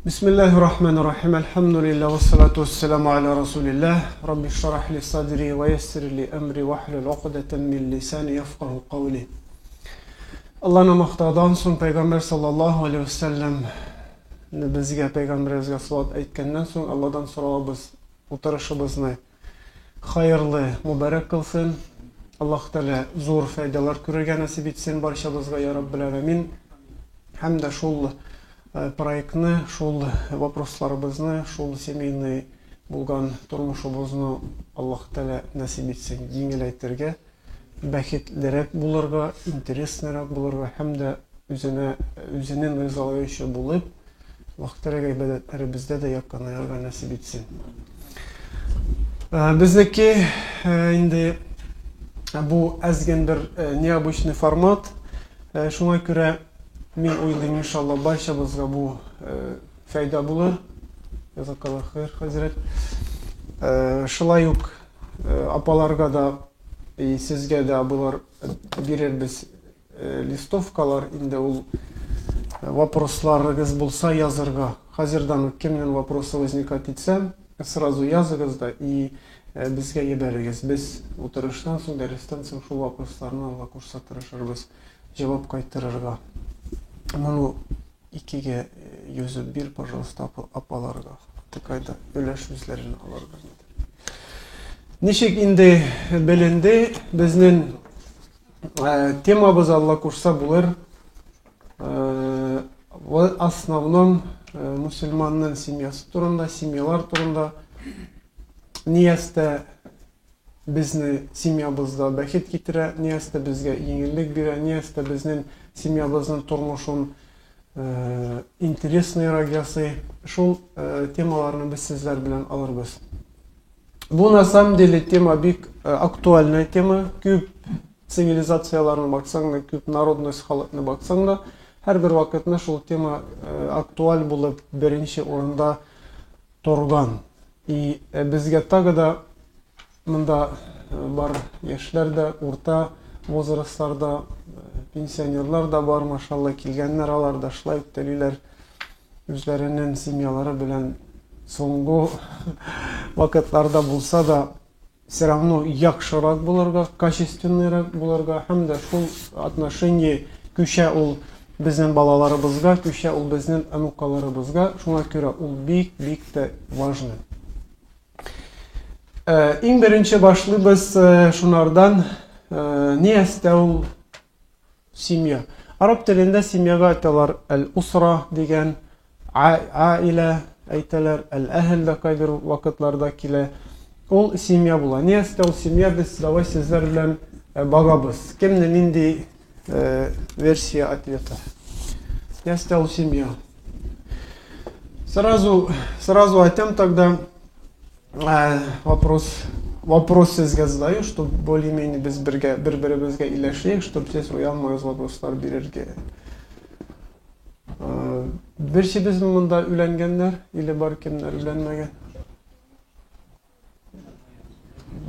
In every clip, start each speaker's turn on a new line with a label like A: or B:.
A: Bismillahirrahmanirrahim. Elhamdülillah ve salatu vesselamu ala Resulillah. Rabbi şrah li sadri ve yessir li emri ve hlul uqdeten min lisani yefqahu kavli. Allah'ına muhtadan son Peygamber sallallahu aleyhi ve sellem bizge Peygamberimizge salat aytkenden soň Allah'dan sorabız, oturuşubizni hayırlı, mübarek kılsın. Allah Teala zor faydalar görürge nasip etsin barşabızga ya Rabbil alamin. Hem de şol проектны, шул вопросларыбызны, шул семейный булган тормышыбызны Аллаһ Тәала насип итсен, җиңеләйтергә, бәхетлерәк булырга, интереснерәк булырга һәм дә үзенең ризалыгы булып, Аллаһ Тәаләгә ибадәтләребездә дә якынларга насип итсен. Безнеке инде бу әзген бер необычный формат, шуңа күрә Min uyluyum inşallah barşabızga bu fayda bulur. Jazakallah hayır Hazret. Şılay yok apalarga da sizge de bular birer biz listovkalar indi ol вопросларыгыз bulsa yazırga. Hazırdan kimden вопросы возникать etsem сразу yazıгыз da и bizge ебәрегез. Biz oturuştan soň dersten soň şol вопросларны алга курса тырышырбыз, cevap кайтырырга. Bunu ikiге yüzü bir, пожалуйста, apalarga. Tıkayda öleş yüzlerini alarga. Nişek indi belindi, biznin temabız Allah kursa bulur. В основном Müslümanın семьясы turunda, семьялар turunda. Niyeste bizni семьябызда бәхет китерә, niyeste bizge yengillik bire, niyeste biznin семьябызның тормышын интересныйрак ясый. Шул темаларны без сезләр белән алырбыз. Бу на самом деле тема бик актуальная тема. Күп цивилизацияларны баксаң да, күп народность халыкны баксаң да, һәрбер вакытны шул тема актуаль булып беренче урында торган. И безгә тагы да монда бар яшьләр дә, урта возрастларда, пенсионерлар да бар, машалла, килгәннәр алар да шулай үтәлиләр үзләренең семьялары белән соңгы вакытларда булса да все равно яхшырак булырга, качественныйрак булырга һәм дә шул отношение күчә ул безнең балаларыбызга, күчә ул безнең онукаларыбызга, шуңа күрә ул бик тә важный. Иң беренче башлыйбыз шунардан ниястә ул семья. Араб телендә семьяга әйтәләр әл-усра дигән, аилә әйтәләр, әл-әһл дә кайбер вакытларда килә. Ул семья була. Ниястә ул семья, без давай сезләр белән багабыз. Кемне нинди версия ответа? Ниястә ул семья. Сразу айтам тогда Вопрос sizge задаю, чтобы более-менее biz bir-birimizge iyileşeyek, чтобы siz uyanmayız вопрослар birerge. Birçi bizim munda ülengenler, ile bar kimler ülenmegen?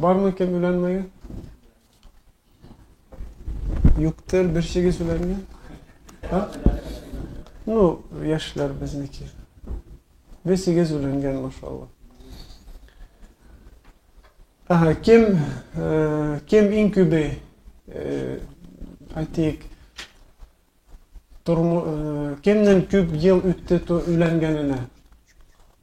A: Var mı kim ülenmegen? Yoktur, birçigiz ülengen? Ha? No, yaşlar bizniki. Birçigiz ülengen maşallah. Kim inkübe aytik kimden küp yıl üttü ülengenine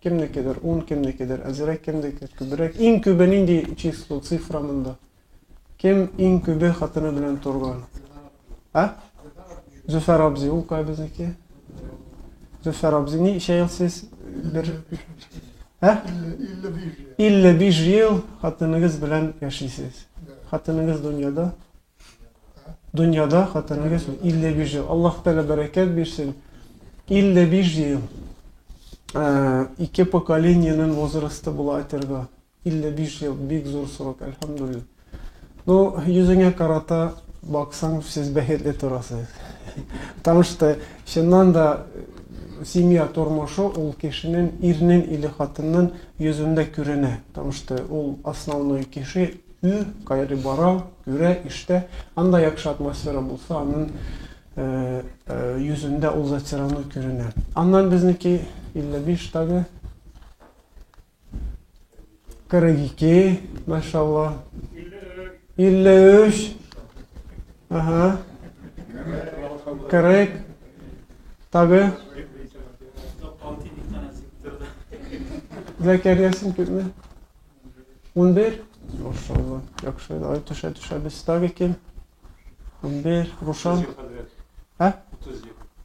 A: kimnekidir 10 kimnekidir azirek kimnekidir kübrek inkübe nindi çislo siframında kim inkübe hatını bilen turgan ha Züfer Abzi o kaybızdaki Züfer Abzi ni şey siz bir ha? İlle bir yıl hatınınız bilen yaşaysınız. Hatınınız dünyada. Dünyada hatınınız ille bir yıl. Allah Teala bereket versin. İlle bir yıl. İki pokolenyanın возрасты була айтырга. İlle bir yıl. Bik zor sırok. Elhamdülillah. No, yüzüne karata baksan siz бәхетле turasınız. Потому что şundan da семья тормошу ул кишинин ирнин или хатынын yüzünde күренә. Потому что ул основной киши үй, кайры бара, күрә, иште. Анда яхшы атмосфера булса, анын yüzünde ул зат все равно күренә. Аннан безнеки 55 tagı. 42. Maşallah. 53. Aha. 40. Tagı. Zekeriyasın kötü. 11. Maşallah. Yakışıyor. Ay tuşa biz tagı kim? 11. Ruşan. Ha?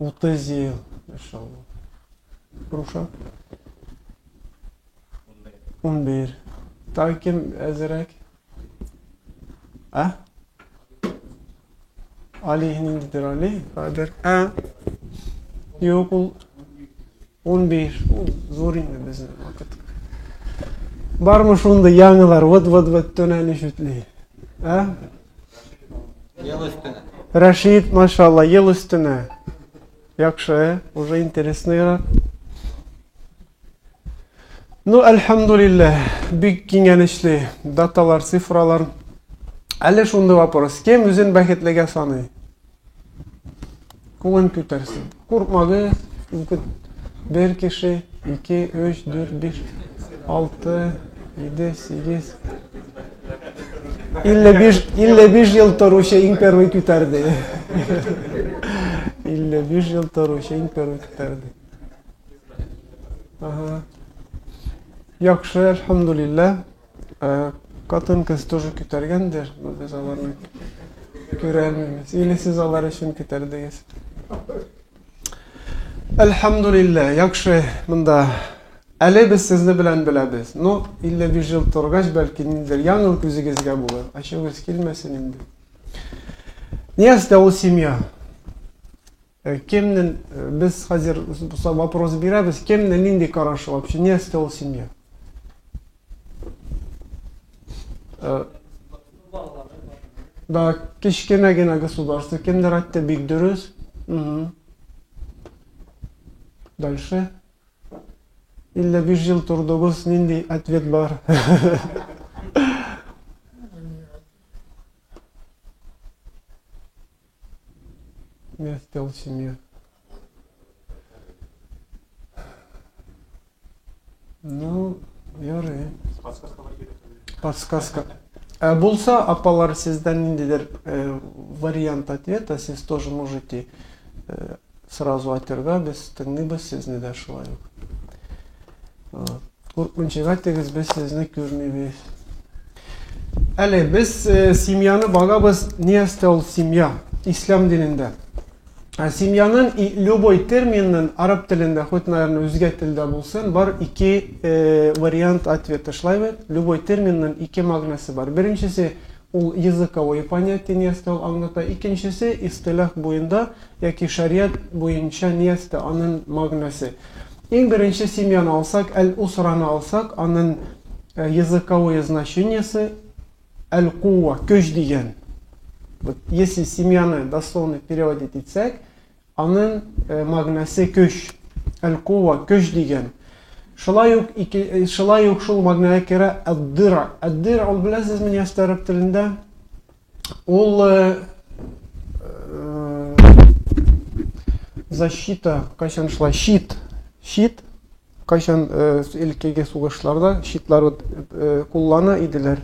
A: 30 yıl. Maşallah. Ruşan. 11. Tagı kim ezerek? Ha? Ali nindidir Ali? Kadir. Ha? Yok ol. 11. Zor indi bizim vakit. Barmış onda yanılar vıt dönen işitli. Ha?
B: Yıl üstüne.
A: Рашид, maşallah, yıl üstüne. Yakşı, уже интересный. Ну, elhamdülillah, büyük genişli datalar, sifralar. Әлі şunda вопрос. Kim özün бәхетлеге sanı? Kulun kütersin. Korkmağı, bir kişi, 2, 3, 4, 5, 6, 7, 8. İlle bir yıl toruşa in первый küterdi. İlle bir yıl toruşa in первый küterdi. Aha. Yakşı, elhamdülillah. Katın kız тоже kütergendir. Biz onlarını görelmemiz. İle siz onlar için küterdeyiz. Elhamdülillah. Yakşı, bunda. Әлі біз сізді біләбіз. Но, ille bir yıl torgaç belki nindir. Yanıl күзігізге bulur. Aşağıız kelmesin indi. Neyse o семья? Kimden, biz hazır вопрос береміз, kimden nindi karşı вообще? Neyse o семья? Да, кішкене государство. Kimler hatta büyüktürüz? Дальше. İlle bir yıl turduğuz, nindi atvet var. Ne стал семья? Ну, yarı. Подсказка. Bulsa apalar sizden nindidir вариант ответа, siz тоже можете сразу отверга, без тыңныбыз sizni de şulay. Korkunçağa tez biz sizni görmeyiz. Әлі biz семьяны bağabız niye стал семья? İslam dininde. Семьянın любой terminin Arap dilinde, хоть, наверное, özge tilde bulsun, var iki variant ответа şlayvet. Любой terminin iki magnası var. Birincisi, ol языковой понятие niye стал anlata. İkincisi, istilah boyunda, yaki şariat boyunca niye стал anın magnası. En birinci семьяны alsak, el-usranı alsak, anın языковой значениесі el-кува, köş diyen. Вот, если семьяны дословно переводить etsek, anın magnası köş. El-кува, köş diyen. Şılay yok şul magnaya kere el-dira. El-dira, ol biləsiz mi niyəst Arap dilində? Ol защита, kaçan şılay, şit. Şit, kaçan ilkege suğuşlarda şitları kullanı idiler.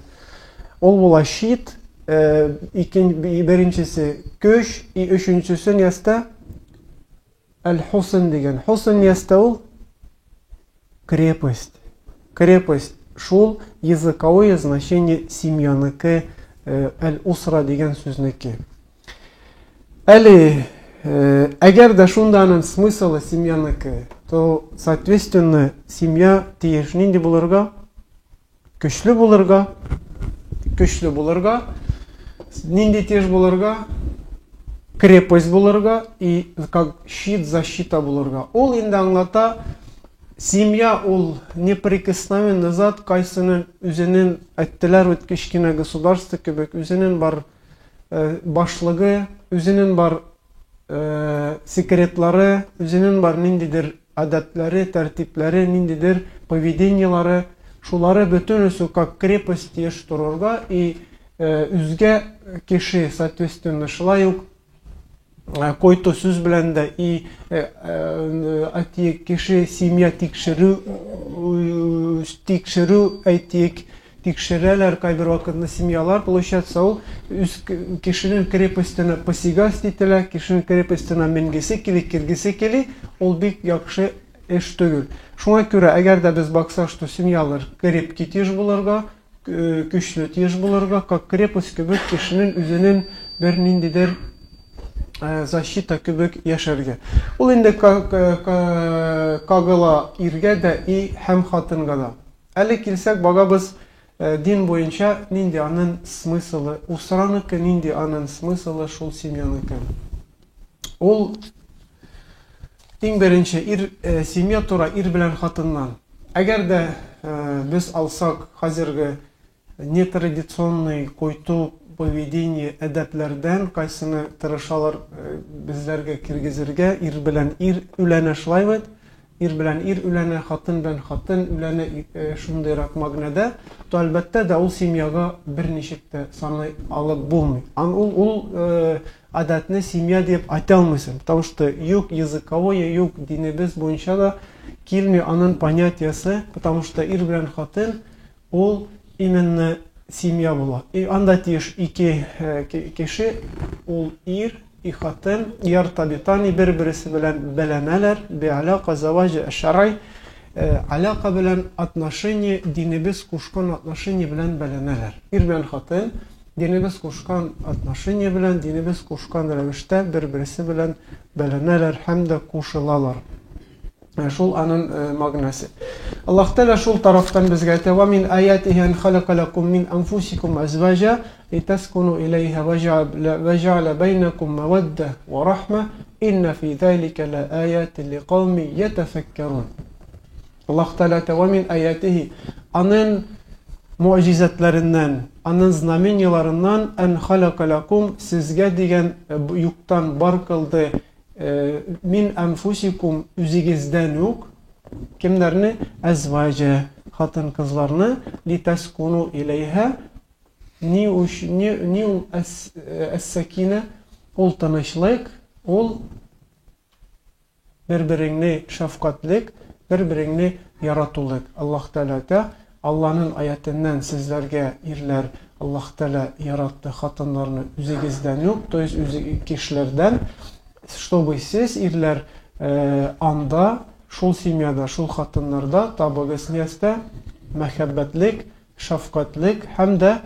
A: Ol bula şit, birincisi köş, üçüncüsü niyəstə el-husn degen. Husn niyəstə ol? Крепость. Крепость. Шул языковое значение семьяныкы, el-usra деген сөзнеки. Әлі, əgər də şundanın смысlı семьяныкы, то, соответственно, семья тиеш нинди булырга? Көчлü булырга. Көчлü булырга. Нинди тиеш булырга? Крепость булырга. И как щит, защита булырга. Ол инде аңлата, семья ол неприкосновенный зат, кайсының үзенин әттелер өткешкене государство көбек, үзенин бар башлыгы, үзенин бар секретлары, үзенин бар ниндидер адәтләре, тәртипләре, ниндидер поведениялары, шулары бөтен өсü как крепость тиеш торырга, и үзгә кеше, соответственно, шулай ук Който сүз белән дә и кеше семья тикшерү әйтик тикшерәләр кайбер вакытны семьялар, получается, ул үз кешенең крепостена посягать ителә, кешенең крепостена менгесе кили, киргесе кили, ул бик яхшы эш түгел. Шуңа күрә, әгәр дә без баксак, что семьялар крепкий тиеш булырга, көчле тиеш булырга, как крепость кебек кешенең үзенең бер ниндидер защита кебек яшәргә. Ул инде кагыла иргә дә и һәм хатынга да. Әле килсәк, багабыз дин буенча нинди аның смыслы, усраныкы нинди аның смыслы шул семьяныкы. Ул иң беренче семья тура ир белән хатыннан. Әгәр дә без алсак хәзерге нетрадиционный койты поведение әдәпләрдән кайсыны тырышалар безләргә киргизергә, ир белән ир үләнә шулай ир белән ир үләнә, хатын белән хатын үләнә шундыйрак мәгънәдә, то әлбәттә дә ул семьяга берничек тә саный алып булмый. Ул адәтне семья дип айта алмыйсың, потому что юк языковое, юк динебез буенча да килми аның понятиясы, потому что ир белән хатын ул именно семья була. И анда тиеш ике кеше, ул ир и хатын яртабитани бер-берсе белән бәләнәләр, би'алака заваҗи шәр'и, алака белән отношение, динебез кушкан отношение белән бәләнәләр. Ир белән хатын динебез кушкан отношение белән, динебез кушкан рәвештә бер-берсе белән бәләнәләр һәм дә кушылалар. Шул аның мәгънәсе. Аллаһ Тәала шул тарафтан безгә әйтә: "Ва мин аятиһи ан халака лакум мин анфусикум азважа литаскуну илейха ва жa'ala байнакум мавадда ва рахма инна фи залика лааятин лиқауми ятафаккарун." Аллаһ Тәала әйтә: "Ва мин аятиһи" аның муъҗизатларыннан, аның знаменияларыннан ан халака лакум сезгә дигән юктан бар кылды min anfusikum üzigizden yok kimlerini azvaja hatın kızlarını litaskunu ileyha ni as-sakine ol tanışlık ol birbirini şefkatlik birbirini yaratuluk. Allah Teala Allah'ın ayetinden sizlerge irler Allah Teala yarattı hatınlarını üzigizden yok, to есть kişilerden, чтобы siz irler anda, şul семьяда, şul hatınlarda tabağız место, мәхәббәтлек, şefkatlik, hem de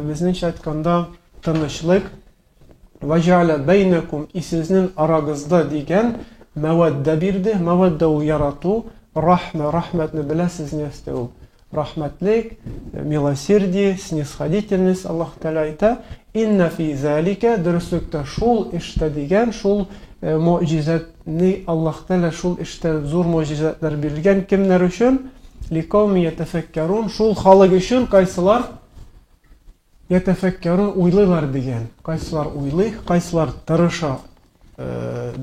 A: bizning aytkanda tanışlık. Ve ja'ala beynekum sizin aragızda diyen mawadda birdi, mawadda yaratu, rahmetni bilesiz место ol. Rahmetlik, милосердие, снисходительность, Allah Teala ayta: "İnne fi zalika" dürüstlükte şul işte diyen, şul mucizatni Allah Teala şul işte zor mucizatlar bilgen kimler üçün? "Liqawmi yetefekkerun" şul halık üçün kaysalar yetefekkerun uylılar diyen. Kaysalar uylı, kaysalar tırışa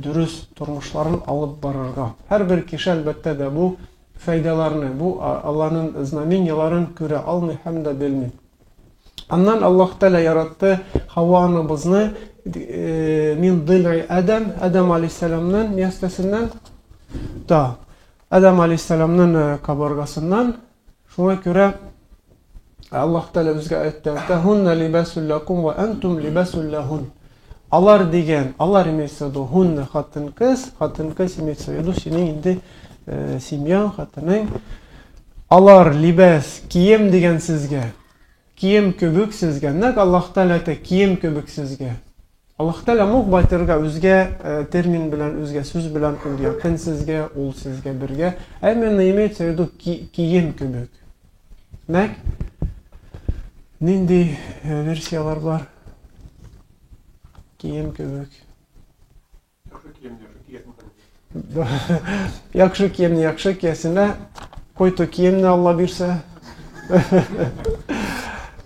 A: dürüst turmuşların alıp barırga. Her bir kişi elbette de bu faydalarını, bu Allah'ın znamenyalarını göre almay hem de bilmey. Ondan Allah Teala yarattı Havva anamızı min dil'i Adem Aleyhisselam'ın niyastesinden da Adem Aleyhisselam'ın kaburgasından. Şuna göre Allah Teala bizge ayette: "Hunne libasul lakum ve entum libasul lahun." Alar diyen, alar imeyse de hunne hatın kız imeyse de senin indi семья хатының алар libas kiyim деген sizge kiyim köbük sizge nәк Аллаһ Тәала әйтә kiyim köbük sizge Аллаһ Тәала мог байтырга үзгә термин белән үзгә сүз белән якын sizge ул sizge бергә именно имеется в виду kiyim köbük нәк нинди версиялар бар kiyim köbük Yakşı kiyimni yakşı kiyesine koytu kiyimni Allah birse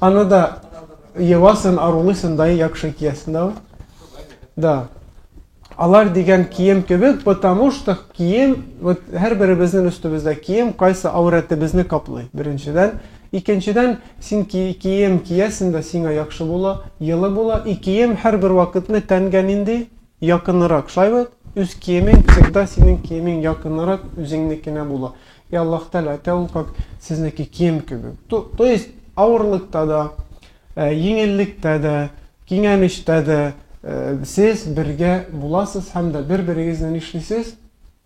A: Anı da yevasın arulısın dayı yakşı kiyesin da Alar diyen kiyim köbük потому что kiyim her birimizin üstümüzde kiyim kaysa avretli bizni kaplay birinciden ikinciden sin kiyim kiyesin de sine yakşı bula yılı bula kiyim her bir vakitini tengen indi yakınırak şayet üz kiyemin всегда senin kiyemin yakınırak üzerindekine bula. Ya Allah Teala tevul как sizdeki kiyim gibi. То есть ağırlıkta da, yengillikte de, kengенişte de siz birge bulasız hem de birbirinizden işlisiz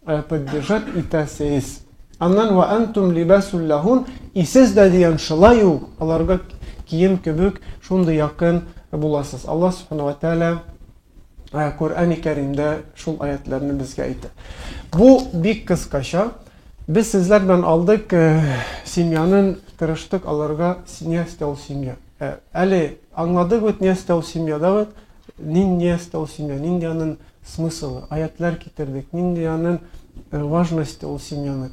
A: поддержать itəsiz. Andan ve entum libasul lahun siz de diyen şılayu alarga kiyim kübük şunda yakın bulasız. Allah subhanahu wa ta'ala Kur'an-ı Kerim'de şul ayetlerini bizge aytı. Bu bir kıskaşa. Biz sizlerden aldık simyanın tırıştık alarga ne istel simya. Ali anladık ve ne istel simya da ne istel simya, nindiyanın смысл, ayetler getirdik, nindiyanın важности o simyanık.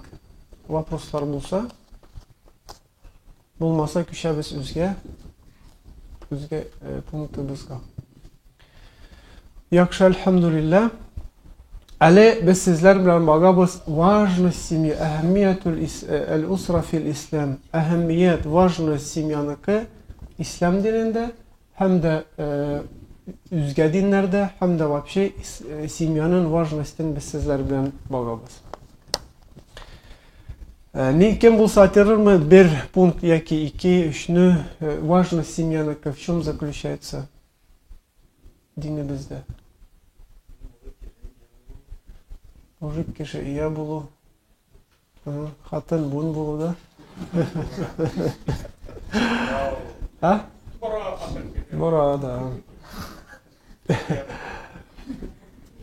A: Vaproslar bulsa, bulmasa küçəbiz üzge punktu bizga. Yakşı elhamdülillah. Ali biz sizler bilen bagabız важность семьи, ehemmiyetul el-usra fil İslam, ehemmiyet, важность simyanıkı İslam dininde hem de üzge dinlerde hem de вообще simyanın важност'ini biz sizler bilen bagabız. Kim bulsa atırır mı bir punkt, yaki iki, üçnü важность simyanıkı в чем заключается dinimizde? Mujib kişi iya bulu, hatın bun bulu da. Ha? Burada.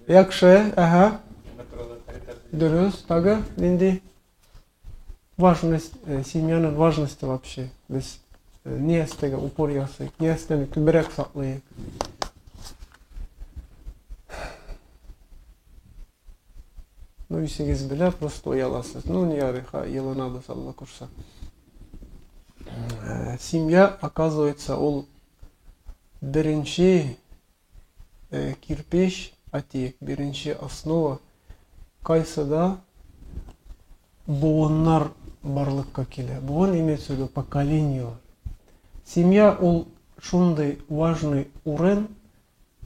A: Yakşı, aha. Dürüst, taga, dindi. Важность, семьянın важности вообще. Biz niye stega упор ясык, niye steni kübürek saklayık. Ну, исегез бile просто uyalasız. Ну, не яриха, yılanabız Allah kursa. Семья, оказывается, ол birinci kirpiş, atiyek, birinci основа, kaysa буыннар барлыкка келе. Буын имеется в виду поколение. Семья ол шундай важный урын,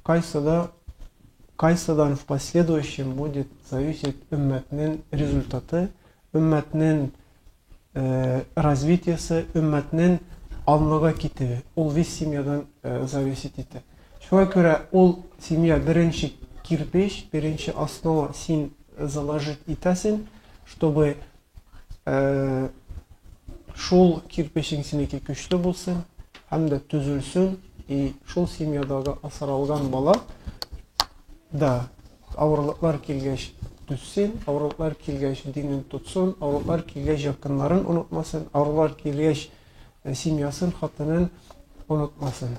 A: кайсадан в последующем будет зависеть ümmetinin результаты, ümmetinin развитиясы, ümmetinin alnıga kitivi. Ол весь семьядан зависит ете. Şuna göre ol семья birinci kirpiş, birinci основа sin заложить итесин, чтобы şol kirpeşin sineki güçlü bulsun, hem de tüzülsün, şol семьяdaga asaralgan bala da avralıklar kilgeç düşsün, avralıklar kilgeç dinin tutsun, avralıklar kilgeç yakınların unutmasın, avralıklar kilgeç семьясын, hatının unutmasın.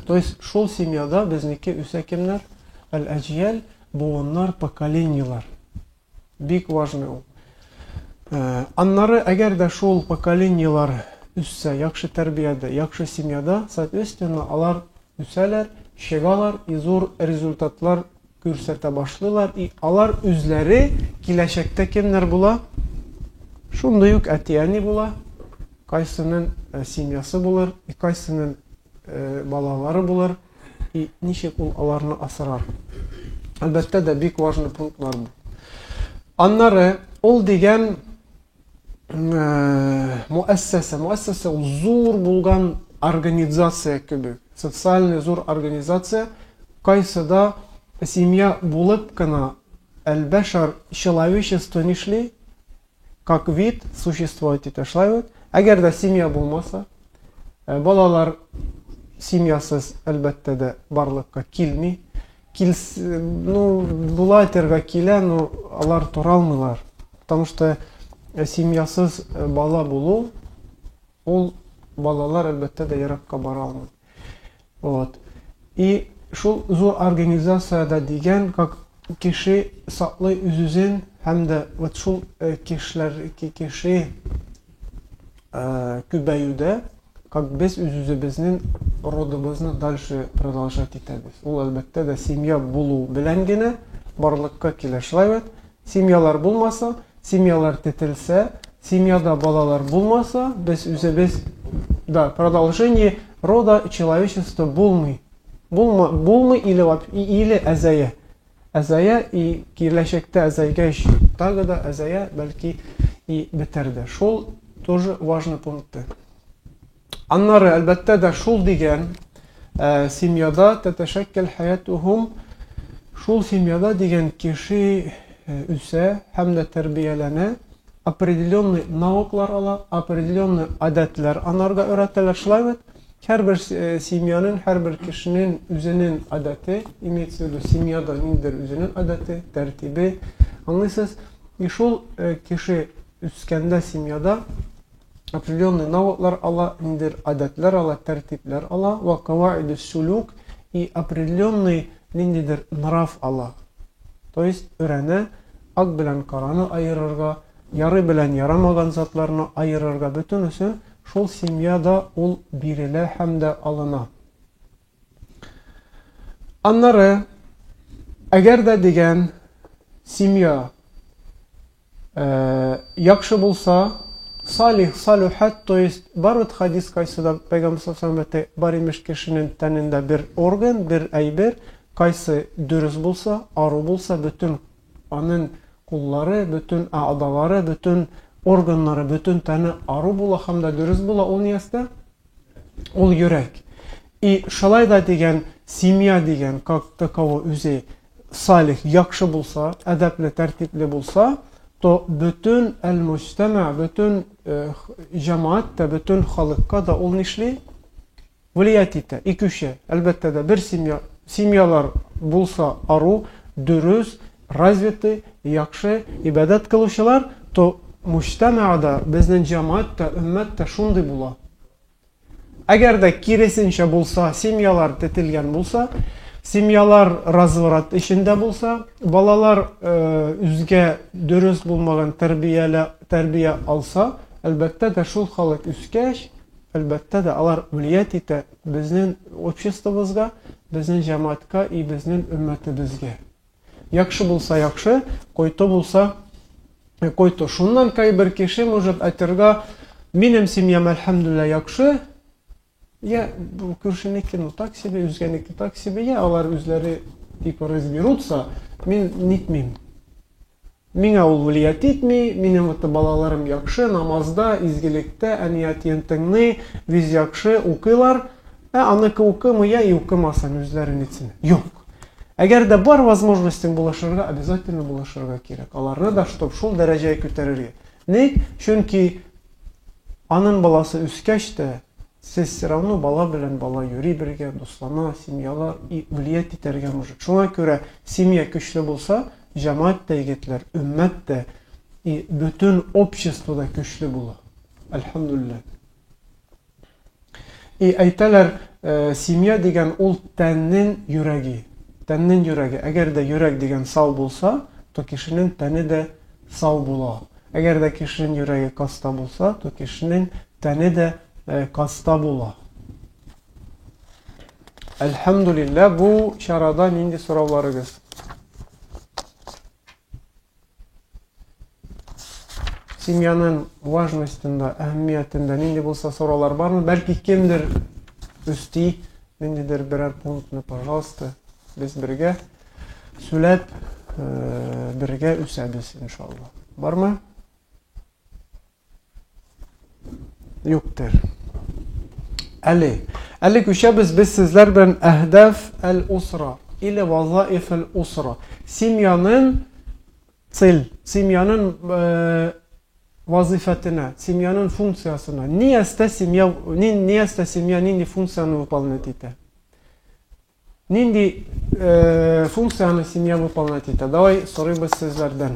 A: То есть şol семьяда bizniki üse kimler? El-Eciyel, buğunlar, поколениялар. Bik важный ol. Anları eğer de şol поколениялар üsse, yakşı terbiyede, yakşı семьяда, соответственно, alar üseler, şegalar, zor rezultatlar görsete başlılar. Alar üzleri kileşekte kimler bula? Şunda yük etiyeni bula. Kaysının семьясы bulur, kaysının balaları bulur. Nişek alarını asırar. Elbette de büyük важный punktlar bu. Anları ol degen müessese zor bulgan organizasya gibi. Социальный зор организация, кайсада семья булып кына элбешар человечество не шли, как вид существовать это шлайвет. Эгер да семья булмаса, балалар семьясыз әлбәттә дә барлыкка килми. Ну, булайтерга килә, но алар туралмыйлар. Потому что семьясыз бала булу, ул балалар әлбәттә дә еракка бара алмый. Вот. И шул зор организацияда деген, как киши саклый үзүзен, һәм дә вот шул киши күбәюдә, как без үзүзебезнең родыбызны дальше продолжать итәбез. Ул әлбәттә дә семья булу белән генә барлыкка килә. Шулай семьялар булмаса, семьялар тетелсә, семьяда балалар булмаса, без үзебез да продолжение рода человечества булмый. Bulma ile azaya. Azaya gelecekte azayga iş. Tağı da azaya belki biterdi. Şol тоже важный пункт. Anları elbette de şol diyen simyada teteşekkel hayatuhum şol simyada diyen kişi üse hem de terbiyelene определенный навыкlar ala, определенный adetler anarga öğretirler. Şulaymet her bir simyanın, her bir kişinin üzerinin adeti, imetsiyonu simyada nedir üzerinin adeti, tertibi. Anlıyorsunuz? Şol kişi üskende simyada определенный навыкlar ala, nedir adetler ala, tertipler ala ve kavaid-i suluk определенный nedir nraf ala. То есть öğrene ak bilen karanı ayırırga, yarı bilen yaramagan zatlarını ayırırga bütünüsü şol simyada ol birile hem de alına. Anları eğer de degen simya yakşı bulsa salih, saluhat, to есть barut hadis kaysı Peygamber sallallahu aleyhi ve sellem barimiş kişinin teninde bir organ, bir ayber kaysı dürüst bulsa, arı bulsa bütün onun kulları, bütün adaları, bütün organları, bütün tane arı bula hem de dürüst bula ol niyeste? Ol yürek. Şalay da degen simya degen как takovo üze salih, yakşı bulsa, edepli, tertipli bulsa to bütün el-mujtema, bütün cemaatte, bütün halkka da ol nişli vilayetite, iki şey. Elbette de bir simyalar bulsa arı, dürüst, razviti, yakşı, ibadet kılışılar to mujtemada, bizden cemaatte, ümmette şundi bula. Eğer de kiresinçe bulsa, simyalar tetilgen bulsa, simyalar razvarat işinde bulsa, balalar üzge dürüst bulmagan terbiye alsa, elbette de şul halk üskeş, elbette de alar viliyet ite bizden обществовызга, bizden cemaatka, bizden ümmetimizge. Yakşı bulsa yakşı, koyto bulsa koyto. Şundan kay bir kişi может aytırga, benim simyam elhamdülillah yakşı, ya bu kişiniki no tak себе, üzgeniki tak себе, ya alar üzleri типа разберутся, men nitmeyim. Mine ol viliyet etmey, benim balalarım yakşı, namazda, izgilikte, eniyat yentengni, biz yakşı okuylar, anıkı okumaya и okumasan üzlerin içine. Yok. Eğer de var возможностьin bulaşırga, обязательно bulaşırga gerek. Alarına da ştop şul dereceye köterirge. Ne? Çünkü anın balası üskeş de siz все равно bala bilen bala yürü birge, dostlana, simyalar viliyet iterge mujik. Şuna göre simya güçlü bulsa, cemaat de yigitler, ümmet de bütün обществоda güçlü bula. Elhamdülillah. Aytalar simya degen ol tennin yüreği. Tennin yüreği. Eğer de yürek degen sağ bulsa, to kişinin teni de sağ bula. Eğer de kişinin yüreği kasta bulsa, to kişinin teni de kasta bula. Elhamdülillah bu şaradan indi sorularınız. Simyanın важностьinde, ehemmiyetinde indi bulsa sorular var mı? Belki kimdir üstü, indidir birer punktunu, pожалуйста. Biz birge söylep birge üsebіз inşallah. Var mı? Yoktur. Ali küçebiz biz sizler ben ehdef el-usra ile vazaif el-usra. Simyanın simyanın vazifetine, simyanın funksiyasına. Niyeste simya nindi funksiyonu выполнять ite? Nindi funksiyonu simya выполнять ite? Давай sorayım sizlerden.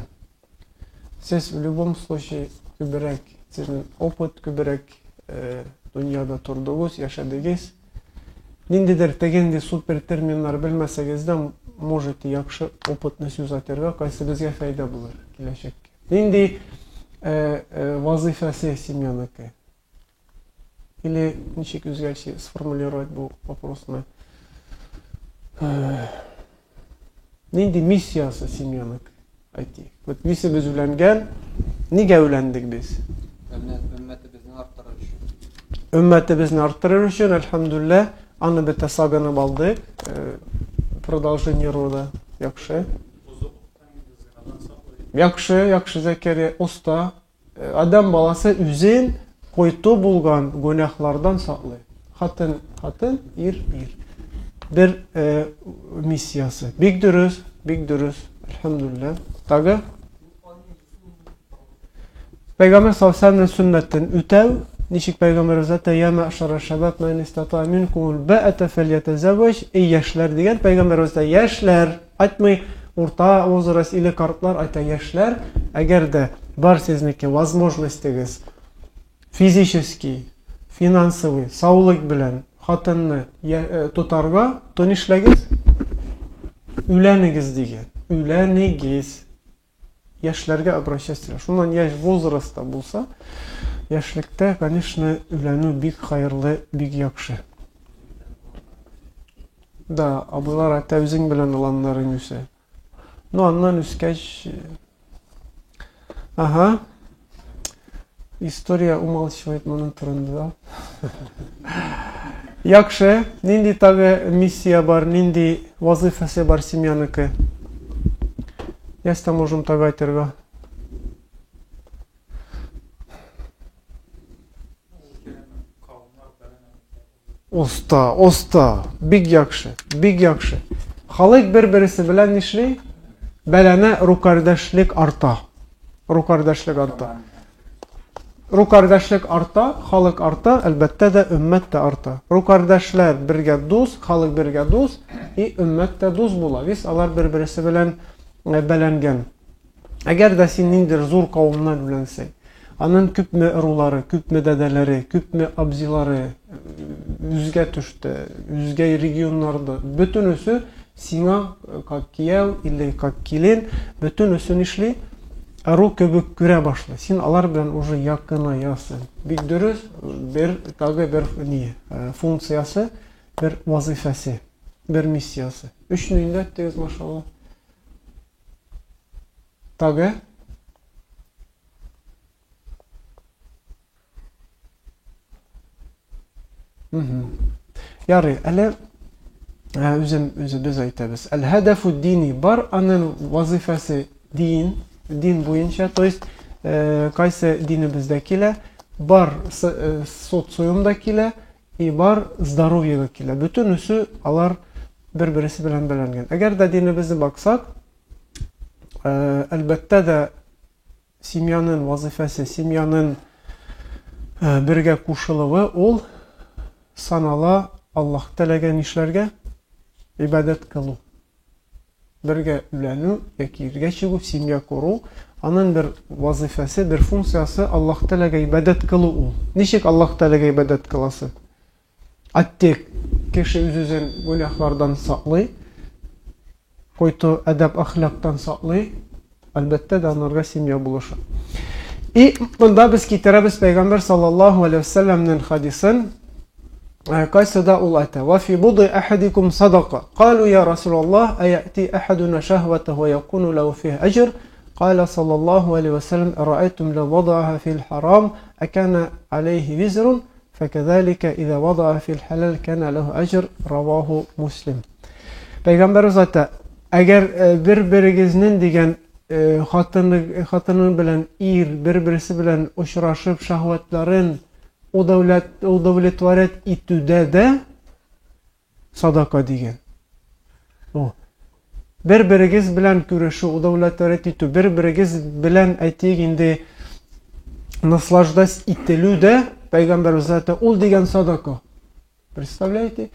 A: Siz в любом случае kübürek, sizin opıt kübürek dünyada turdunuz, yaşadınız. Nindidir tegendi super terminler bilmeseniz de можете yakşı opıtını süzaterga, kaysı bizge fayda bulur. Kileşek. Nindi vazifesi simyanıkı. Или ничек üzgerçi сформулировать bu вопросını. Nindi misyası simyanık. Biz ülengen, niye ülendik biz?
B: Ümmeti bizni arttırır için.
A: Ümmeti bizni arttırır için elhamdülillah anı bir tesagını baldık. продолжение рода. Яхшы. Яхшы Закария уста. Адам баласы үзен който булган гөнәхләрдән саклый. Хатын, ир. Bir missiyası. Big dürüst. Elhamdülillah. Tabi. Peygamber sallallahu aleyhi ve sellem'in sünnetten ütev. Nişik Peygamber zaten ya me'şara şebab men istata minkumul ba'ata felyetezevveç. Ey yaşlar diyen Peygamber zaten yaşlar aytmay orta возраст ile kartlar ayta yaşlar. Eğer de var sizniki возможностьгез fizически, финансовый, sağlık bilen hatınны tutarga, to nişlegiz? Ülenigiz diyen. Ülenigiz. Yaşlarga обращаться. Şundan yaş возрастта bulsa, yaşlıkta, конечно, ülenu bik hayırlı, bik yakşı. Da, abılar hatta üzün bilen olanların üse. No, andan üskeç... Aha. История умалчивает bunun turunda. Yakşı, nindi tabi misiya var, nindi vazifesi var simyanıkı. Яста можем tabi aytırga. Osta, big yakşı. Halık birbirisi bilen nişli, belene rukardaşlık arta. Ruh kardeşlik arta, halk arta, elbette de ümmet de arta. Ruh kardeşler birge dost, halk birge dost, ümmet de dost bula. Biz alar birbirisi bilen belengen. Eğer de senindir zor kavimler bilense, anın küp mü eruları, küp mü dedeleri, küp mü abziları, üzge tüştü, üzge regionlarda, bütünüsü sina kakkiyev, ille kakkilin, bütünüsü nişli, Arı köbük göre başla. Sen alar bilen уже yakınayasın. Bir dürüst bir funksiyası, bir vazifesi, bir misyası. Üçünü de ettiniz maşallah. Tabi. Yarı, ele özüm biz aytабыз. El hedefu dini bar anın vazifesi din boyunca, to есть kayse dinimizdekiler, bar sosyumdakiler, bar здоровьеdakiler. Bütünüsü alar birbirisi bilen belengen. Eğer de dinimize baksak, elbette de simyanın vazifesi, simyanın birge kuşuluğu ol sanala Allah telegen işlerge ibadet kılı. Birge ülenu, yakirge çıgı, simya koru. Anın bir vazifesi, bir funksiyası Allah telege ibadet kılı ol. Nişik Allah telege ibadet kılası? Attik kişi üzüzen günahlardan saklı, koytu edep ahlaktan saklı, elbette de onlarga simya buluşur. Bunda biz kitabız Peygamber sallallahu aleyhi ve sellem'nin hadisin Kaysada ul ayta. Ve fi budi ahadikum sadaka. Kalu ya Resulallah, ayati ahaduna şahvete ve yakunu lehu fih ecr. Kala sallallahu aleyhi ve sellem, ra'aytum le vada'aha fil haram, ekana aleyhi vizrun, fekezalike iza vada'aha fil halal, kana lehu ecr. Ravahu Muslim. Peygamber zaten, eğer birbirigiznin diyen hatının bilen birbirisi bilen uçraşıp şahvetlerin udavletvaret itüde de sadaka diyen. Birbirigiz bilen küreşi udavletvaret itü, birbirigiz bilen aytiginde naslаждась ittelü de Peygamber zaten ol diyen sadaka. Представляете?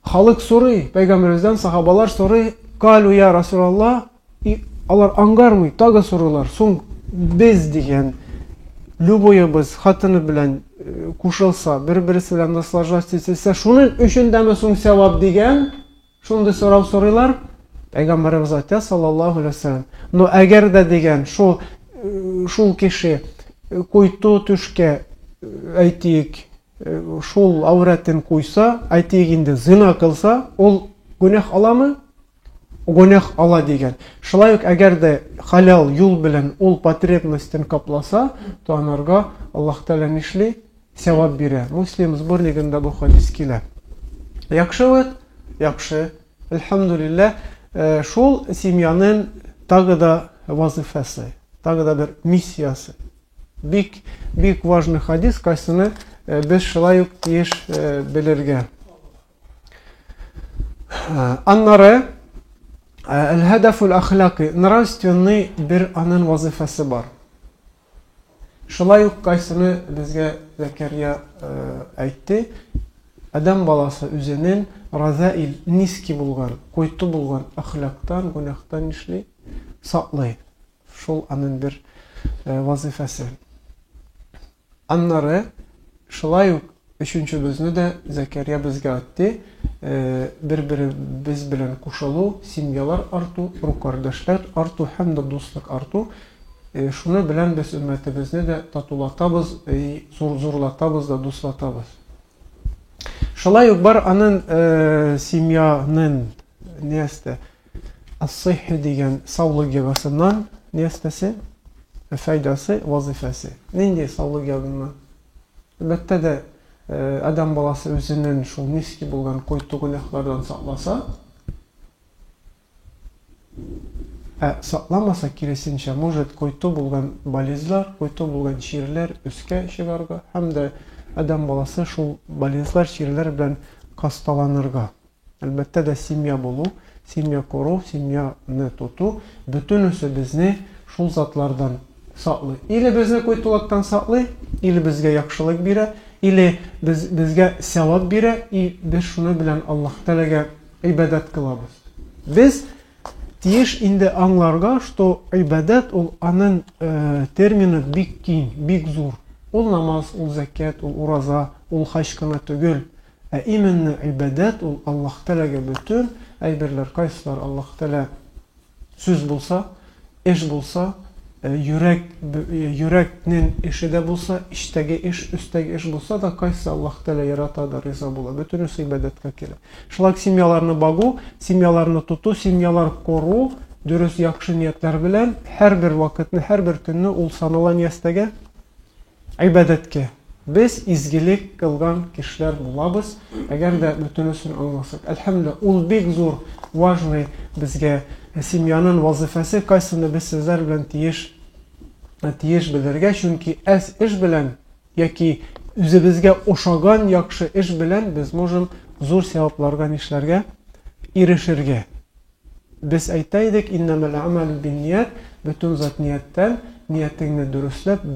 A: Halk soruyor, Peygamberimizden sahabalar soruyor, kalu ya Resulallah, alar angar mı? Taga sorular, son biz diyen, Любойыбыз хатыны белән кушылса, бер-берсе белән наслаждаться, шуның өчен дәме соң савап дигән, шундый сорау сорыйлар. Пәйгамбәрбез әйтә саллаллаһу алейһи ва саллям. Но әгәр дә дигән шул кеше куйты төшкә әйтик, шул авратын куйса, әйтик инде зина кылса, ул гүнах аламы? Гүнах ала дигән. Шулай ук әгәр дә халал юл белән ул потребностен капласа, то анарга Аллаһ Тәгалә нишли савап бирә. Муслим сборнигында бу хадис килә. Яхшы бит? Яхшы. Элхамдулиллах. Шул семьяның тагы да вазифасы, тагы да бер миссиясы. Бик важный хадис, кайсыны без шулай ук тиеш белергә. Аннары الهدف الأخلاقي нравственный бер аның вазифасы бар. Шулай ук кайсыны безгә Закария әйтте. Адам баласы үзенең разаил низки булган, койты булган ахлактан, гунахтан нишли саклый. Шул аның бер вазифасы. Аннары шулай ук өченче безне дә Закария безгә әйтте. Бер-бер без белән кушылу, семьялар арту, рук кардәшләр арту һәм дә дуслык арту. Шуны белән без өммәтебезне дә татулатабыз, зурлатабыз да дуслатабыз. Шулай ук бар аның семьяның несте as-сихха дигән саулык ягасыннан нестесе файдасы, вазифасы. Нинди саулык ягыннан? Әлбәттә дә адам баласы үзенең шул низки булган койты гөнаһлардан сакласа, сакламаса киресенчә, может койты булган болезлар, койты булган чирләр өскә чыгарга, һәм дә адам баласы шул болезлар, чирләр белән касталанырга. Әлбәттә дә семья булу, семья кору, семьяны тоту, бөтенесе безне шул затлардан саклый. Или безне койтулыктан саклый, или безгә яхшылык бирә, или безгә савап бирә, и без шуны белән Аллаһ Тәгаләгә ибадат кылабыз. Без тиеш инде аңларга, что ибадат ул аның термины бик киң, бик зур. Ул намаз, ул закят, ул ураза, ул хаҗ кына түгел. Именно ибадат ул Аллаһ Тәгаләгә бөтен әйберләр, кайсылар Аллаһ Тәгалә сүз булса, эш булса, йөрәкнең эше дә булса, иштәге эш, өстәге эш булса да, кайсы Аллаһ Тәгалә ярата да риза була. Бөтенесе ибадатка килә. Шулай семьяларны багу, семьяларны тоту, семьялар кору, дөрес яхшы ниятләр белән һәрбер вакытны, һәрбер көнне ул саналган ястәгә ибадәткә. Без изгелек кылган кешеләр булабыз, әгәр дә бөтенесен аңласак. Әлхәмдүлиллах, ул бик зур, важный безгә семьяның вазифасы, кайсыны без сезләр белән тиеш белергә, чөнки әз эш белән яки үзебезгә ошаган яхшы эш белән без можем зур савапларга нишләргә ирешергә. Без әйтәйдек, иннамал амалу бинният, бөтен зат нияттан, ниятеңне дөресләп,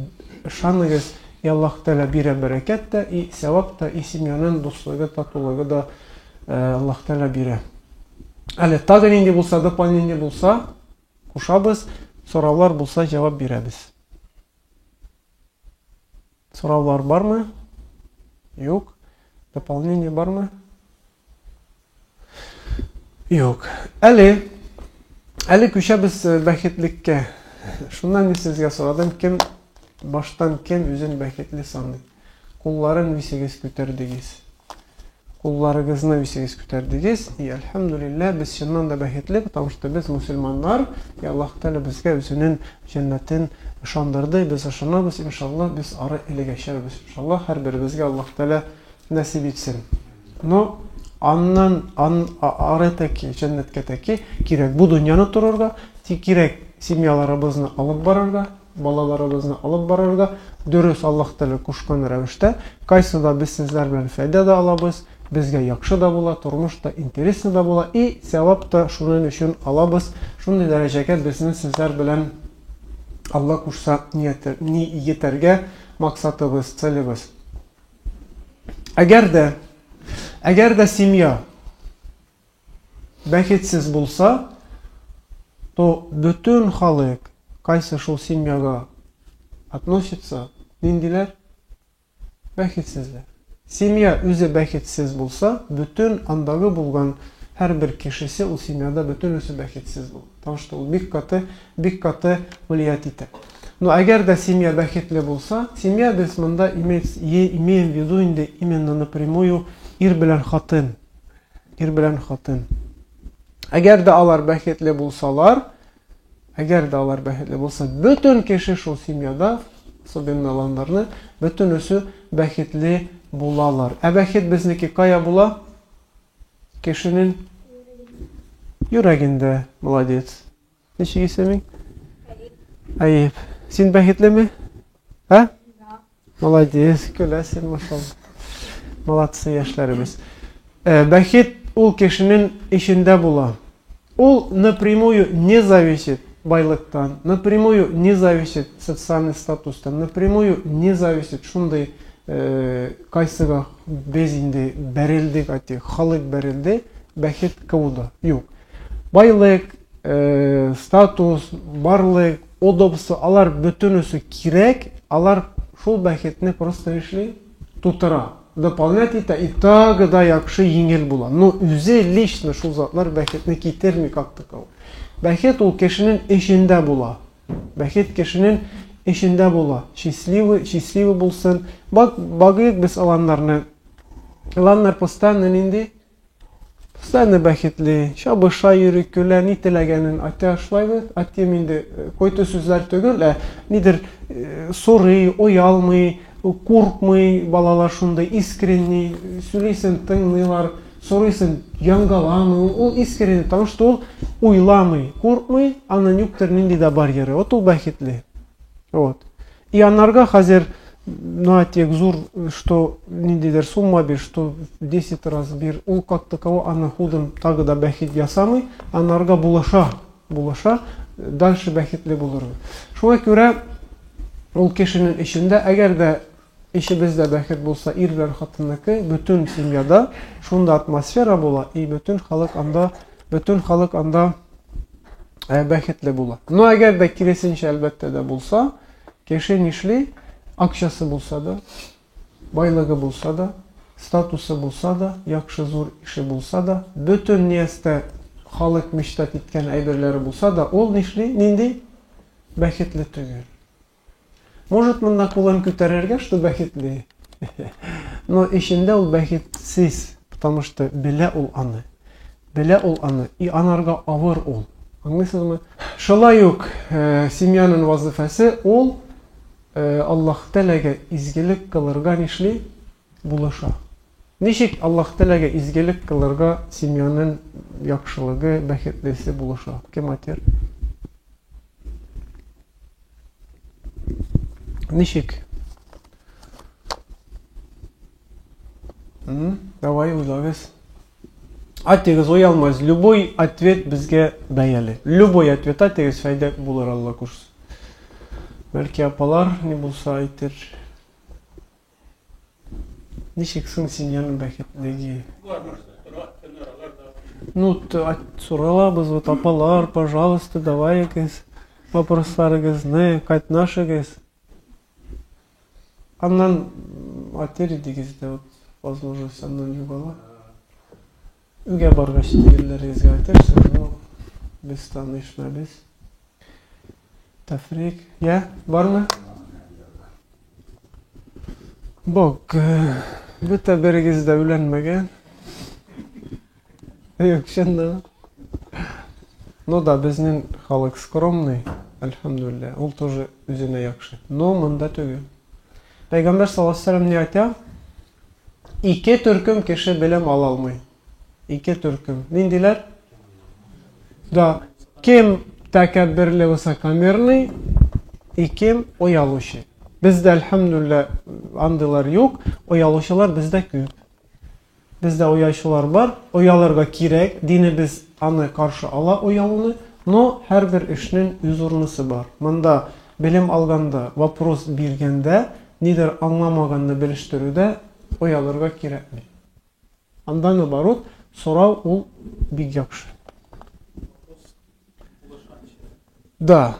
A: ышаныгыз, Аллаһ Тәгалә бирә бәрәкәт тә, и савап та, и семьяның дуслыгы, татулыгы да Аллаһ Тәгалә бирә. Әле тагы нинди булса, дополнение булса, кушабыз, сораулар булса, җавап бирәбез. Сораулар бармы? Юк. Дополнение бармы? Юк. Әле күчәбез бәхетлеккә. Шуннан сезгә сорадым, кем баштан кем үзен бәхетле саный? Кулларын висегез күтәрдегез. Кулларыгызны висегез күтәрдегез. И әлхәмдүлиллах, без чыннан да бәхетле, потому что без мусульманнар, и Аллаһ Тәгалә безгә үзенең җәннәтен ышандырды. Без ышанабыз, иншаллах, без ары илегәчәбез. Иншаллах, һәрберебезгә Аллаһ Тәгалә насип итсен. Но аннан ары тәки, җәннәткә тәки кирәк бу дөньяны торырга, кирәк семьяларыбызны алып барырга, балаларыбызны алып барырга, дөрес Аллаһ Тәгалә кушкан рәвештә, кайсыда без сезләр белән файда да алабыз, безгә яхшы да була, тормыш та интересный да була, и савап та шуның өчен алабыз. Шундый дәрәҗәгә безнең сезләр белән Аллаһ кушса ниятәргә максатыбыз, целебез. Әгәр дә семья бәхетсез булса, то бөтен халык кайсы шул семьяга относится, ниндиләр? Бәхетсезләр. Семья үзе бәхетсез булса, бөтен андагы булган һәрбер кешесе ул семьяда бөтенесе бәхетсез бул. Потому что ул бик каты влиять итә. Но әгәр дә семья бәхетле булса, семья без монда имеем в виду инде именно напрямую ир белән хатын. Әгәр дә алар бәхетле булсалар, бөтен кеше шул семьяда, особенно бөтенесе бәхетле булалар. Бәхет безнеке кая була? kişinin yüreğinde. Молодец. Nişik isemin? Ayıp. Sen bəhitli mi? Ha? Молодец. Gülesin maşallah. Malatsın yaşlarımız. Бәхет ул kişinin işinde bulan. Ул напрямую не зависит байлыктан, напрямую не зависит социальный статустан, напрямую не зависит шундай кайсыга без инде бәрелдик ати, халык бәрелде, бәхет кауда. Юк. Байлык, статус, барлык, удобство, алар бөтенесе кирәк, алар шул бәхетне просто эшли тутыра. Дополнять итә, и тагыда яхшы еңел була. Но үзе лично шул затлар бәхетне китерми как таковой. Бәхет ул кешенең эшендә була. Бәхет кешенең эшендә була. Счастливый булсын. Багыйк без аланнарны. Аланнар постоянно нинди? Постоянно бәхетле. Шабыша йөри, көлә, ни теләгәнен айта ашлайбы. Атем инде койты сүзләр түгел, нидер сорый, оялмый, куркмый, балалар шундай искренний, сөйлейсен тыңлыйлар, сорыйсен яңгаламый, ул искренний, потому что ул уйламый, куркмый, аны нюктер нинди да барьеры. Вот ул бәхетле. Вот. И анарга хәзер тек зур, что ниндидер сумма бир, что 10 раз бир, ул как таково аны худым тагы да бәхет ясамый, анарга булаша, дальше бәхетле булыр. Шуңа күрә ул кешенең эшендә, әгәр дә эшебездә бәхет булса, ир белән хатынныкы, бөтен семьяда шунда атмосфера була, и бөтен халык анда бәхетле була. Но әгәр дә киресенчә әлбәттә дә булса, кеше нишли, акчасы булса да, байлыгы булса да, статусы булса да, яхшы зур ише булса да, бөтен ниястә халык мечтат иткән әйберләре булса да, ул нишли, нинди бәхетле түгел. Может, монда кулын күтәрергә, что бәхетле. Но эшендә ул бәхетсез, потому что белә ул аны. И анарга авыр ул. Аңлыйсызмы? Шулай ук семьяның вазифасы ул Аллаһ Тәгаләгә изгелек кылырга нишли булыша. Ничек Аллаһ Тәгаләгә изгелек кылырга семьяның яхшылыгы, бәхетлесе булыша? Кем әйтер? Ничек? Давай уйлагыз. Атегыз уялмaz. Любой ответ безгә бәяле. Любой ответ атегыз файда булыр Алла күрсен. Бәлки апалар не булса әйтер. Ничек соң семьяның бәхетлеге? Ну, соралабыз, вот апалар, пожалуйста, давайыгыз. Вопросларыгызны кайтнашыгыз. Аннан атер идегизде вот возможность аннан югала. Үгә баргач дигәннәрегезгә әйтерсез, но без танышмабыз. Тафрик, я бармы? Бок, бөтә берегез дә үләнмәгән. Юк, шунда. Ну да, безнең халык скромный, альхамдулилlah. Ул тоже үзенә яхшы. Но монда түгел. Пәйгамбер саллаллаху алейхи ва саллям не әйтә? Ике төркем кеше белем ала алмый. Ике төркем. Ниндиләр? Да, кем тәкәбберле высокомерный, и кем оялучы. Бездә альхамдулилlah андыйлар юк, оялучылар бездә күп. Бездә оялучылар бар, ояларга кирәк, динебез аны каршы ала оялуны, но һәрбер эшнең үз урынысы бар. Монда белем алганда, вопрос биргәндә, нидер аңламаганны белештерүдә ояларга кирәкми. Анда наоборот, сорау ул бик яхшы. Да.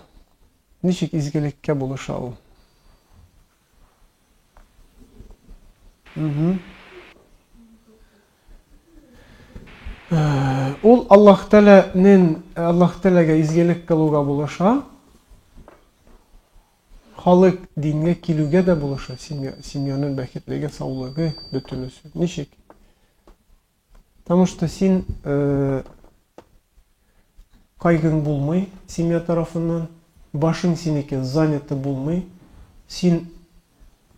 A: Ничек изгелеккә булыша ул? Ул Аллаһ Тәгаләгә изгелек кылуга булыша. Халык дингә килүгә дә булыша. Семьяның бәхетлеге, саулыгы, бөтенесе. Ничек? Потому что син кайгың булмый семья тарафынан, башың синеке заняты булмый, син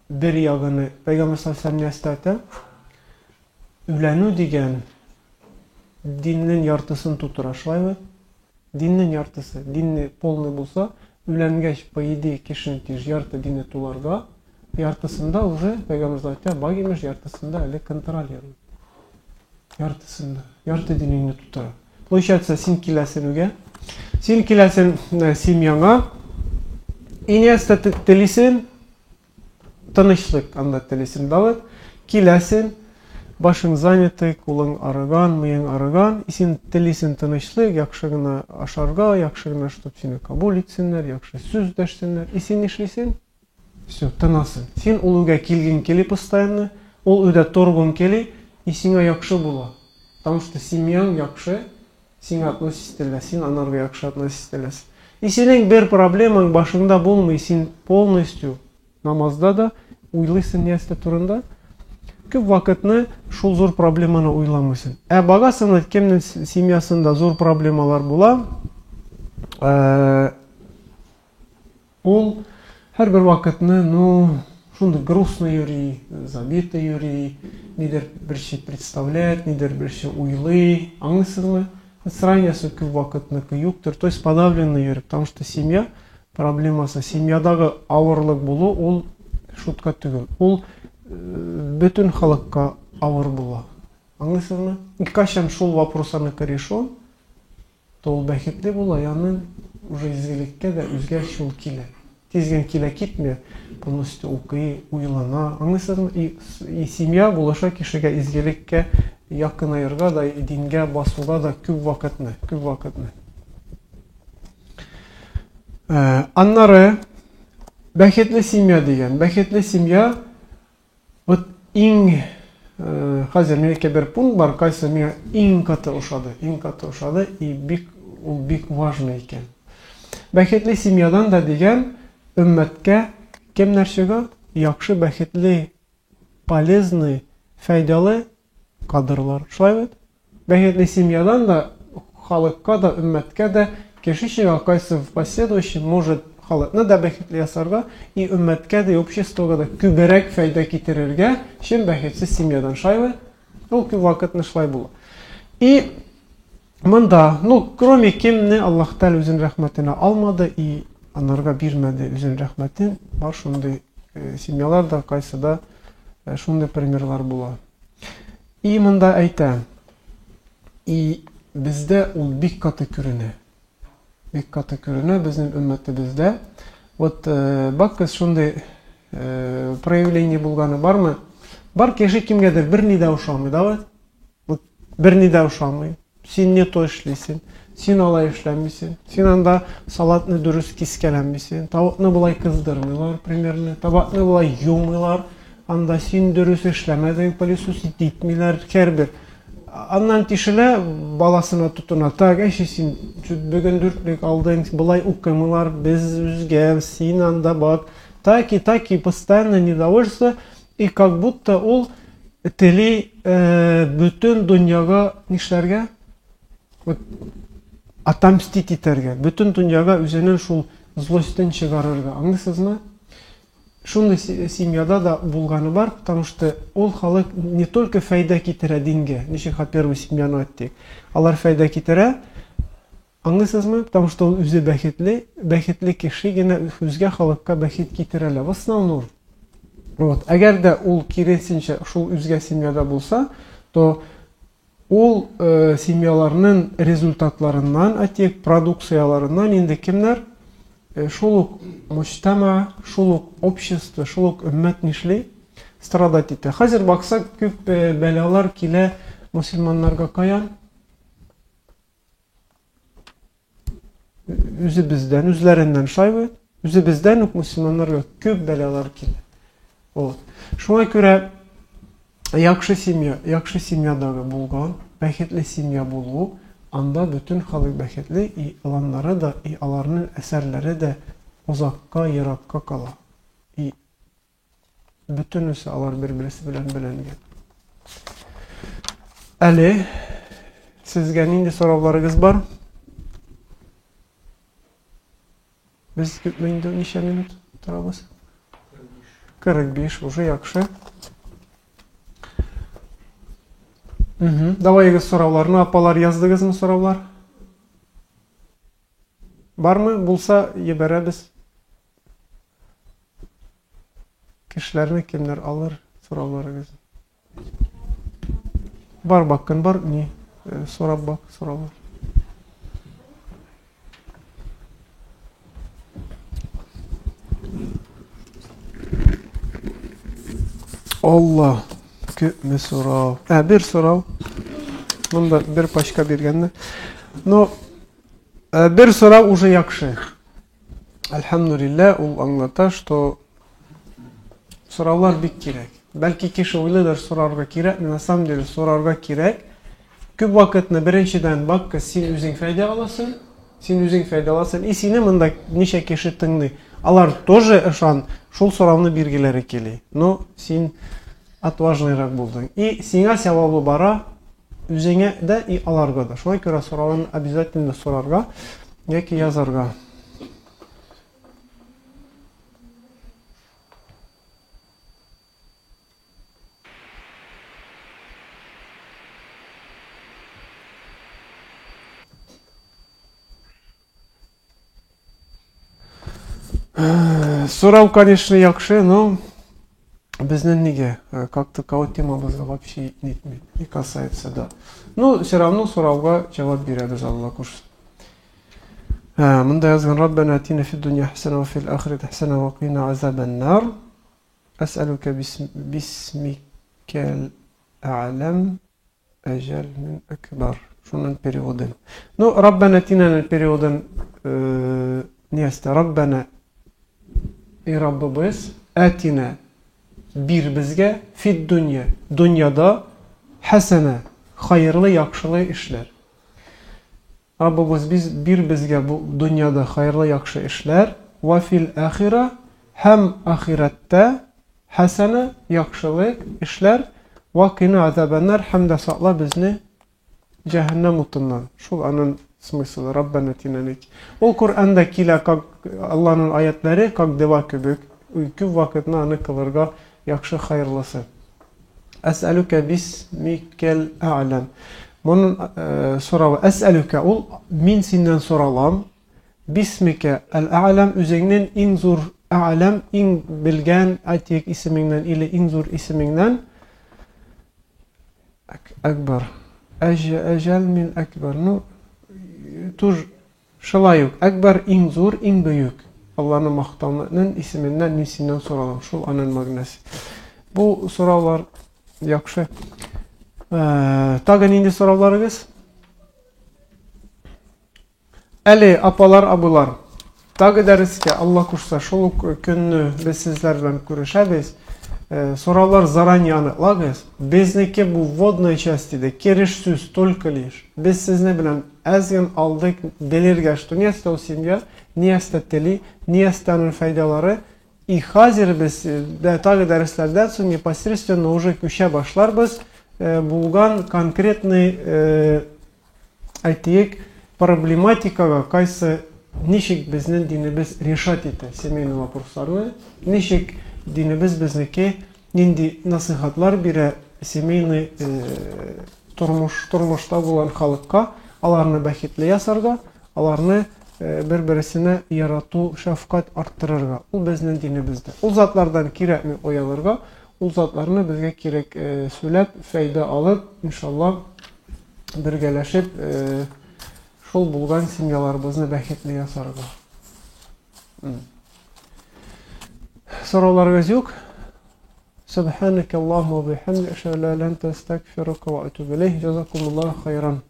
A: бер ягыны, Пәйгамбер саллаллаху алейхи ва саллям әйтә, үләнү дигән dinnin yartысын тутыра, шулаймы? Dinnin yartısı, dinni полный bulsa, ülengeç по идее кишин тиж ярты dinni туларга, yartısında уже, Peygamber zaten bagimmiş yartısında әле контролирует. Yartısında, yartı dinini tutara. Получается, син киләсен үгә, син киләсен семьяңа, инеста телисен, тынычлык анда телисен давыт, киләсен, башың занятый, кулың арыган, мыйың арыган, син телисен тынычлык, яхшы гына ашарга, яхшы гына, чтоб сине кабул итсеннәр, яхшы сүз дәшсеннәр, син нишлисен? Все, тынасың. Син ул үгә килгән кели постоянно, ул үдә торгың кели, и сиңа яхшы була. Потому что семьяң яхшы, сиңа относись ителә, син анарга яхшы относись ителәсең. И синең бер проблемаң башыңда булмый, син полностью намазда да уйлыйсың нәрсә турында. Күп вакытны шул зур проблеманы уйламыйсың. Багасың кемнең семьясында зур проблемалар була. Ул һәрбер вакытны, шундый грустно йөри, забито йөри, нидер бер şey представляет, нидер бер şey уйлый. Аңлыйсызмы? Настроениесі күп вакытныкы юктыр. То есть подавленный йөри, потому что семья проблемасы, семьядагы авырлык булу, ул шутка түгел. Ул bütün халыкка авыр була. Аңлыйсызмы? И кашан шул вопросаны решен, то ул бәхетле була, яны уже изгелеккә дә үзгәреш ул килә. Тезген килә китмә, полностью укый, уйлана. Аңлыйсызмы? И семья булаша кешегә изгелеккә якынайырга да, дингә басуга да күп вакытны. Аннары бәхетле семья дигән. Бәхетле семья вот иң хәзер минекә бер пункт бар, кайсы миңа иң каты ошады, и ул бик важный икән. Бәхетле семьядан да дигән өммәткә кем нәрсәгә яхшы, бәхетле, полезный, файдалы кадрлар. Шулай бит? Бәхетле семьядан да халыкка да, өммәткә дә кешегә кайсы в последующем может халыкны да бәхетле ясарга, и өммәткә дә, обществога да күбрәк файда китерергә, шин бәхетсез семьядан. Шулай бит? Ул күп вакытны шулай була. И монда, кроме кемне Аллаһ Тәгалә үзен рәхмәтенә алмады и анарга бирмәде үзен рәхмәтен, бар шундый семьялар да, кайсы да шундый примерлар була. И монда әйтә, и бездә ул бик каты күренә. Безнең өммәтебездә. Вот бакыз шундый проявление булганы бармы? Бар кеше кимгәдер берни дә ошамый, да? Вот берни дә ошамый. Син не то эшлисең, син алай эшләмисең, син анда салатны дөрес кискәләмисең, тавыкны булай кыздырмыйлар, примерно, табакны булай юмыйлар, анда син дөрес эшләмәдең, пылесос итмиләр, һәрбер. Аннан тишелә баласына тотына, так, син бүген дүртлек алдың, булай укымыйлар, без үзгә, син анда бак, так и постоянно недовольство, и как будто ул тели бүтән дөньяга нишләргә? Отомстить итәргә, бүтән дөньяга үзенең шул злостен чыгарырга. Аңлыйсызмы? Шундый семьяда да булганы бар, потому что ул халык не только файда китерә дингә, ничек первую семьяны әйттек. Алар файда китерә, аңлыйсызмы? Потому что ул үзе бәхетле кеше генә үзгә халыкка бәхет китерәләр. В основном. Вот, әгәр дә ул киресенчә шул үзгә семьяда булса, то ул семьяларның результатларыннан, продукцияларыннан инде кемнәр? Шул ук мөҗтәмә, шул ук общество, шул ук өммәт нишли? Страдать итә. Хәзер баксак, күп бәлалар килә мусульманнарга каян? Үзләреннән шайбы, үзебездән ук мусульманнарга күп бәлалар килә. Вот. Шуңа күрә яхшы семьядагы булган, бәхетле семья булу, анда бүтән халык бәхетле, и аланнары да, и аларның әсәрләре дә узакка, еракка кала. И бүтәнесе алар бер-берсе белән бәйләнгән. Әле сезгә нинди сорауларыгыз бар? Без күпме инде, ничә минут торабыз? 45, уже яхшы. Давайгыз сорауларны, апалар яздыгызмы сораулар? Бармы? Булса, ебәрәбез. Кешеләрне кемнәр алыр сорауларыгыз? Бар баккан, бар ни? Сорап бак, сораулар. Allah, күпме сорау. Бер сорау. Монда бер пачка бергәнне. Но бер сорау уже яхшы. Альхамдулилlah, ул аңлата, что сораулар бик кирәк. Бәлки кеше уйлыйдыр сорарга кирәк, на самом деле сорарга кирәк. Күп вакытны беренчедән бак, син үзең файда аласың. Син үзең файда аласың. И сине монда ничә кеше тыңлый. Алар тоже ышан, шул сорауны биргеләре кили. Но син отважныйрак булдың. И сиңа савабы бара, үзеңә дә и аларга да. Шуңа күрә сорауны обязательно сорарга яки язарга. Сорау, конечно, яхшы, но безнең нигә как таковой темабызга вообще не касается, да. Но все равно сорауга җавап бирәбез, Алла күрсен. Монда язган: Раббана атина фид дунья хасана ва фил ахирати хасана ва қина азабан нар. Ас'алука бисмикал а'лам ажал мин акбар. Шунын переводын. Ну, Раббана атина переводын ниясты. Раббана и Раббыбыз атина бир безгә фид дунья, дөньяда хасана, хайырлы, яхшылы эшләр. Раббыбыз бир безгә бу дөньяда хайырлы, яхшы эшләр, ва фил ахира, һәм ахиратта хасана, яхшылык эшләр, ва кина азабаннар, һәм дә сакла безне җәһәннәм утыннан. Шул аның смыслы. Раббана атина. Ул Коръәндә килә, как Аллаһның аятлары, как дива кебек. Күп вакытны аны кылырга яхшы, хайырлысы. Ас'алука бисмикал а'лам. Моның сорауы ас'алука, ул мин синнән соралам. Бисмика ал-а'лам, үзеңнән иң зур а'лам, иң белгән атик исемеңнән или иң зур исемеңнән. Акбар. Ажал мин акбар. Ну, туж шулай ук. Акбар иң зур, иң бөек. Аллаһның мактауының исеменнән мин синнән соралам. Шул аның мәгънәсе. Бу сораулар яхшы. Тагы нинди сорауларыгыз? Әле апалар, абылар. Тагы дәрескә Алла кушса шул көнне без сезләр белән күрешәбез. Сораулар заранее аныклагыз. Безнеке бу вводной частиде кереш сүз только лишь. Без сезне белән әзген алдык белергә, что не стал семья, не статели, не станут файдалары. И хәзер без тагы дәресләрдән соң непосредственно уже күчә башларбыз. Булган конкретный әйтик проблематикага, кайсы ничек безнең динебез решать итә семейный вопросларны, ничек динебез безнеке нинди насихатлар бирә семейный тормышта булган халыкка, аларны бәхетле ясарга, аларны бер-берсенә ярату, шәфкать арттырырга. Ул безнең динебездә. Ул затлардан кирәкми оялырга, ул затларны безгә кирәк сөйләп, файда алып, иншаллах бергәләшеп шул булган семьяларыбызны бәхетле ясарга. Сорауларыгыз юк? Субханакаллаһумма ва бихамдика, ашһadu ан ла илаха илля анта, астагфирука ва атубу илейх. Джазакумуллаху хайран.